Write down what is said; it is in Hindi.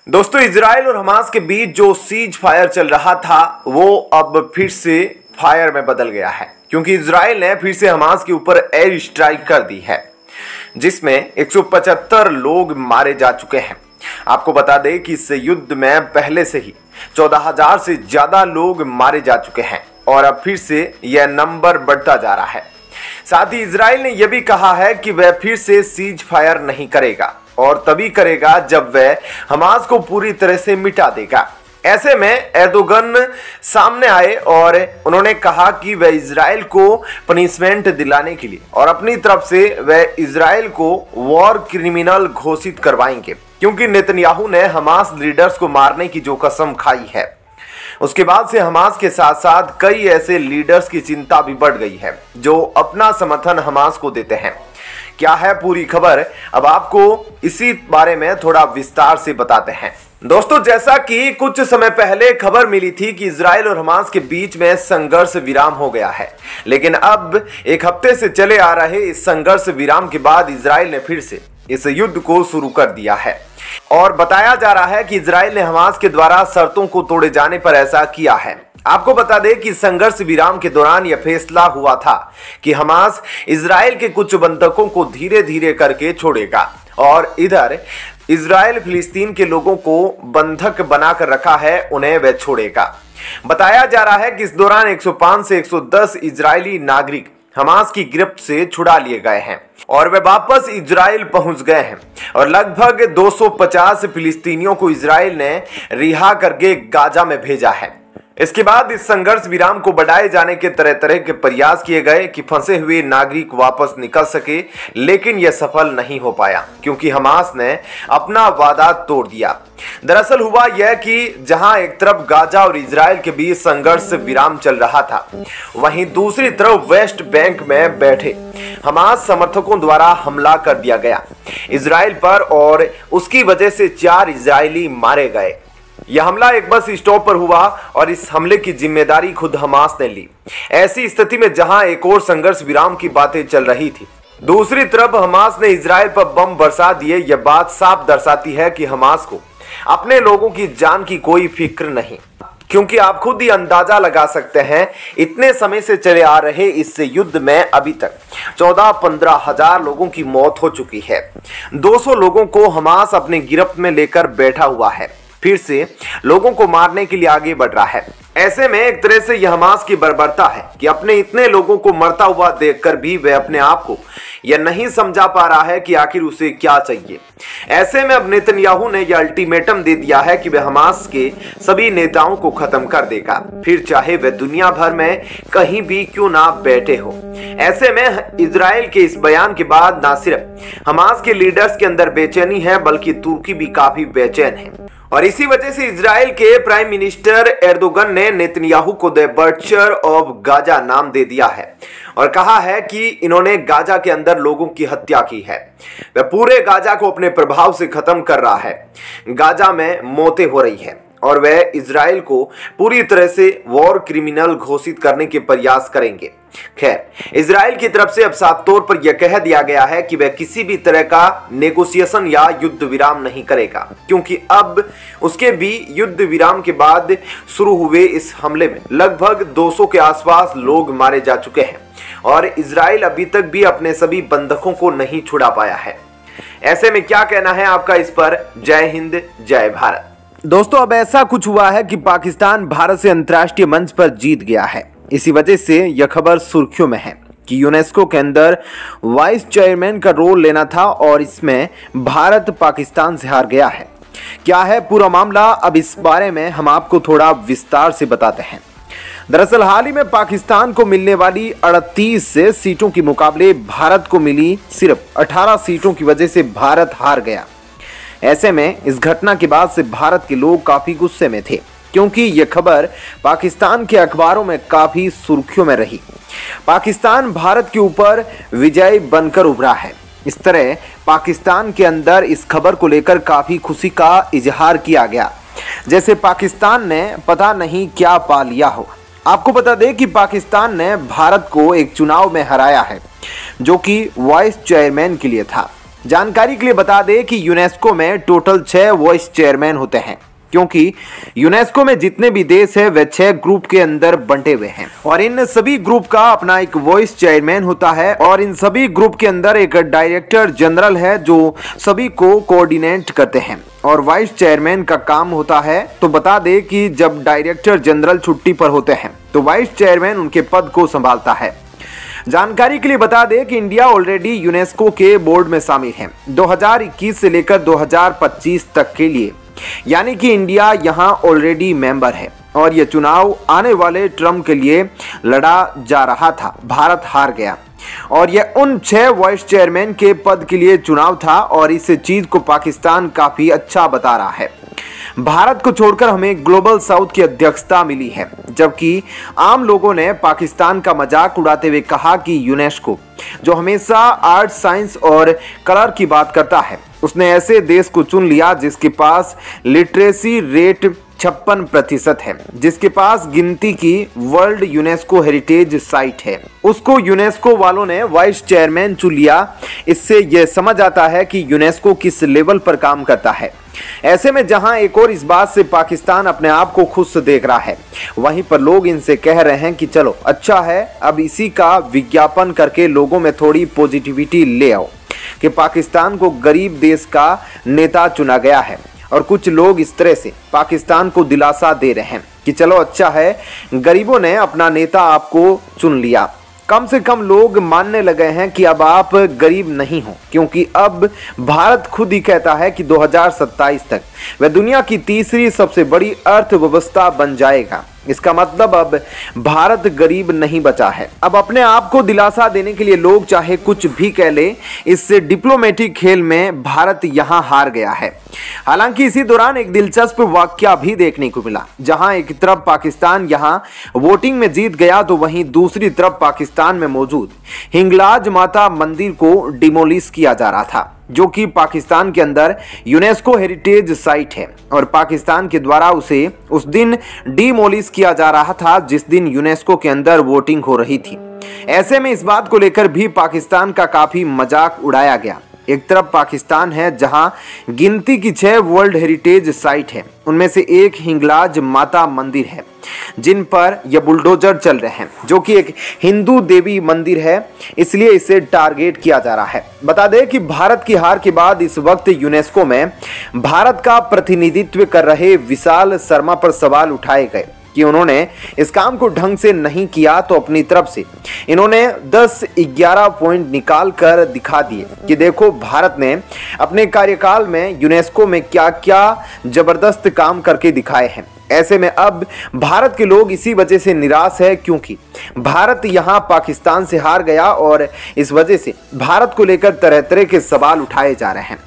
दोस्तों, इजराइल और हमास के बीच जो सीज फायर चल रहा था वो अब फिर से फायर में बदल गया है, क्योंकि इजराइल ने फिर से हमास के ऊपर एयर स्ट्राइक कर दी है, जिसमें 175 लोग मारे जा चुके हैं। आपको बता दें कि इस युद्ध में पहले से ही 14,000 से ज्यादा लोग मारे जा चुके हैं और अब फिर से यह नंबर बढ़ता जा रहा है। साथ ही इजराइल ने यह भी कहा है कि वह फिर से सीज फायर नहीं करेगा और तभी करेगा जब वह हमास को पूरी तरह से मिटा देगा। ऐसे में एर्दोगन सामने आए और उन्होंने कहा कि वह इजराइल को पनिशमेंट दिलाने के लिए और अपनी तरफ से वह इजराइल को वॉर क्रिमिनल घोषित करवाएंगे, क्योंकि नेतन्याहू ने हमास लीडर्स को मारने की जो कसम खाई है, उसके बाद से हमास के साथ साथ कई ऐसे लीडर्स की चिंता भी बढ़ गई है जो अपना समर्थन हमास को देते हैं। क्या है पूरी खबर, अब आपको इसी बारे में थोड़ा विस्तार से बताते हैं। दोस्तों, जैसा कि कुछ समय पहले खबर मिली थी कि इजराइल और हमास के बीच में संघर्ष विराम हो गया है, लेकिन अब एक हफ्ते से चले आ रहे इस संघर्ष विराम के बाद इजराइल ने फिर से इस युद्ध को शुरू कर दिया है और बताया जा रहा है कि इजराइल ने हमास के द्वारा शर्तों को तोड़े जाने पर ऐसा किया है। आपको बता दें कि संघर्ष विराम के दौरान यह फैसला हुआ था कि हमास इजराइल के कुछ बंधकों को धीरे धीरे करके छोड़ेगा और इधर इजराइल फिलिस्तीन के लोगों को बंधक बनाकर रखा है, उन्हें वह छोड़ेगा। बताया जा रहा है कि इस दौरान 105 से 110 इजरायली नागरिक हमास की गिरफ्त से छुड़ा लिए गए हैं और वे वापस इजराइल पहुंच गए हैं और लगभग 250 फिलिस्तीनियों को इजराइल ने रिहा करके गाजा में भेजा है। इसके बाद इस संघर्ष विराम को बढ़ाए जाने के तरह तरह के प्रयास किए गए कि फंसे हुए नागरिक वापस निकल सके, लेकिन यह सफल नहीं हो पाया क्योंकि हमास ने अपना वादा तोड़ दिया। दरअसल हुआ यह कि जहां एक तरफ गाजा और इजराइल के बीच संघर्ष विराम चल रहा था, वहीं दूसरी तरफ वेस्ट बैंक में बैठे हमास समर्थकों द्वारा हमला कर दिया गया इजराइल पर और उसकी वजह से 4 इजरायली मारे गए। यह हमला एक बस स्टॉप पर हुआ और इस हमले की जिम्मेदारी खुद हमास ने ली। ऐसी स्थिति में जहां एक और संघर्ष विराम की बातें चल रही थी, दूसरी तरफ हमास ने इजराइल पर बम बरसा दिए। यह बात साफ दर्शाती है कि हमास को अपने लोगों की जान की कोई फिक्र नहीं, क्योंकि आप खुद ही अंदाजा लगा सकते हैं इतने समय से चले आ रहे इस युद्ध में अभी तक 14-15 हजार लोगों की मौत हो चुकी है। 200 लोगों को हमास अपने गिरफ्त में लेकर बैठा हुआ है, फिर से लोगों को मारने के लिए आगे बढ़ रहा है। ऐसे में एक तरह से यह हमास की बर्बरता है कि अपने इतने लोगों को मरता हुआ देखकर भी वह अपने आप को यह नहीं समझा पा रहा है कि आखिर उसे क्या चाहिए। ऐसे में अब नेतन्याहू ने यह अल्टीमेटम दे दिया है कि वह हमास के सभी नेताओं को खत्म कर देगा, फिर चाहे वह दुनिया भर में कहीं भी क्यों ना बैठे हो। ऐसे में इजराइल के इस बयान के बाद न सिर्फ हमास के लीडर्स के अंदर बेचैनी है, बल्कि तुर्की भी काफी बेचैन है और इसी वजह से इजराइल के प्राइम मिनिस्टर एर्दोगन ने नेतन्याहू को द बर्चर ऑफ गाजा नाम दे दिया है और कहा है कि इन्होंने गाजा के अंदर लोगों की हत्या की है। वह पूरे गाजा को अपने प्रभाव से खत्म कर रहा है। गाजा में मौतें हो रही है और वह इजराइल को पूरी तरह से वॉर क्रिमिनल घोषित करने के प्रयास करेंगे। खैर, इजराइल की तरफ से अब साफ तौर पर यह कह दिया गया है कि वह किसी भी तरह का नेगोशिएशन या युद्ध विराम नहीं करेगा, क्योंकि अब उसके भी युद्ध विराम के बाद शुरू हुए इस हमले में लगभग 200 के आसपास लोग मारे जा चुके हैं और इजराइल अभी तक भी अपने सभी बंधकों को नहीं छुड़ा पाया है। ऐसे में क्या कहना है आपका इस पर? जय हिंद, जय भारत। दोस्तों, अब ऐसा कुछ हुआ है कि पाकिस्तान भारत से अंतर्राष्ट्रीय मंच पर जीत गया है। इसी वजह से यह खबर सुर्खियों में है कि यूनेस्को के अंदर वाइस चेयरमैन का रोल लेना था और इसमें भारत पाकिस्तान से हार गया है। क्या है पूरा मामला, अब इस बारे में हम आपको थोड़ा विस्तार से बताते हैं। दरअसल हाल ही में पाकिस्तान को मिलने वाली 38 सीटों के मुकाबले भारत को मिली सिर्फ 18 सीटों की वजह से भारत हार गया। ऐसे में इस घटना के बाद से भारत के लोग काफी गुस्से में थे, क्योंकि यह खबर पाकिस्तान के अखबारों में काफी सुर्खियों में रही। पाकिस्तान भारत के ऊपर विजयी बनकर उभरा है। इस तरह पाकिस्तान के अंदर इस खबर को लेकर काफी खुशी का इजहार किया गया, जैसे पाकिस्तान ने पता नहीं क्या पा लिया हो। आपको बता दें कि पाकिस्तान ने भारत को एक चुनाव में हराया है जो कि वाइस चेयरमैन के लिए था। जानकारी के लिए बता दें कि यूनेस्को में टोटल 6 वाइस चेयरमैन होते हैं, क्योंकि यूनेस्को में जितने भी देश है वे 6 ग्रुप के अंदर बंटे हुए हैं और इन सभी ग्रुप का अपना एक वाइस चेयरमैन होता है और इन सभी ग्रुप के अंदर एक डायरेक्टर जनरल है जो सभी को कोऑर्डिनेट करते हैं और वाइस चेयरमैन का काम होता है। तो बता दें कि जब डायरेक्टर जनरल छुट्टी पर होते हैं तो वाइस चेयरमैन उनके पद को संभालता है। जानकारी के लिए बता दें कि इंडिया ऑलरेडी यूनेस्को के बोर्ड में शामिल है 2021 से लेकर 2025 तक के लिए, यानी कि इंडिया यहां ऑलरेडी मेंबर है और यह चुनाव आने वाले टर्म के लिए लड़ा जा रहा था। भारत हार गया और यह उन 6 वाइस चेयरमैन के पद के लिए चुनाव था और इस चीज को पाकिस्तान काफी अच्छा बता रहा है। भारत को छोड़कर हमें ग्लोबल साउथ की अध्यक्षता मिली है, जबकि आम लोगों ने पाकिस्तान का मजाक उड़ाते हुए कहा कि यूनेस्को जो हमेशा आर्ट, साइंस और कलर की बात करता है, उसने ऐसे देश को चुन लिया जिसके पास लिटरेसी रेट 56% है, जिसके पास गिनती की वर्ल्ड यूनेस्को हेरिटेज साइट है, उसको यूनेस्को वालों ने वाइस चेयरमैन चुन लिया। इससे यह समझ आता है कि यूनेस्को किस लेवल पर काम करता है। ऐसे में जहां एक और इस बात से पाकिस्तान अपने आप को खुश देख रहा है, वहीं पर लोग इनसे कह रहे हैं कि चलो अच्छा है, अब इसी का विज्ञापन करके लोगों में थोड़ी पॉजिटिविटी ले आओ कि पाकिस्तान को गरीब देश का नेता चुना गया है। और कुछ लोग इस तरह से पाकिस्तान को दिलासा दे रहे हैं कि चलो अच्छा है, गरीबों ने अपना नेता आपको चुन लिया। कम से कम लोग मानने लगे हैं कि अब आप गरीब नहीं हो, क्योंकि अब भारत खुद ही कहता है कि 2027 तक वह दुनिया की तीसरी सबसे बड़ी अर्थव्यवस्था बन जाएगा। इसका मतलब अब भारत गरीब नहीं बचा है। अब अपने आप को दिलासा देने के लिए लोग चाहे कुछ भी कह ले, इससे डिप्लोमेटिक खेल में भारत यहां हार गया है। हालांकि इसी दौरान एक दिलचस्प वाकया भी देखने को मिला, जहां एक तरफ पाकिस्तान यहां वोटिंग में जीत गया तो वहीं दूसरी तरफ पाकिस्तान में मौजूद हिंगलाज माता मंदिर को डिमोलिश किया जा रहा था, जो कि पाकिस्तान के अंदर यूनेस्को हेरिटेज साइट है और पाकिस्तान के द्वारा उसे उस दिन डिमोलिश किया जा रहा था जिस दिन यूनेस्को के अंदर वोटिंग हो रही थी। ऐसे में इस बात को लेकर भी पाकिस्तान का काफी मजाक उड़ाया गया। एक तरफ पाकिस्तान है जहां गिनती की 6 वर्ल्ड हेरिटेज साइट है, उनमें से एक हिंगलाज माता मंदिर है जिन पर यह बुलडोजर चल रहे हैं, जो कि एक हिंदू देवी मंदिर है, इसलिए इसे टारगेट किया जा रहा है। बता दें कि भारत की हार के बाद इस वक्त यूनेस्को में भारत का प्रतिनिधित्व कर रहे विशाल शर्मा पर सवाल उठाए गए कि उन्होंने इस काम को ढंग से नहीं किया, तो अपनी तरफ से इन्होंने 10-11 पॉइंट निकाल कर दिखा दिए कि देखो भारत ने अपने कार्यकाल में यूनेस्को में क्या क्या जबरदस्त काम करके दिखाए हैं। ऐसे में अब भारत के लोग इसी वजह से निराश है, क्योंकि भारत यहां पाकिस्तान से हार गया और इस वजह से भारत को लेकर तरह तरह के सवाल उठाए जा रहे हैं।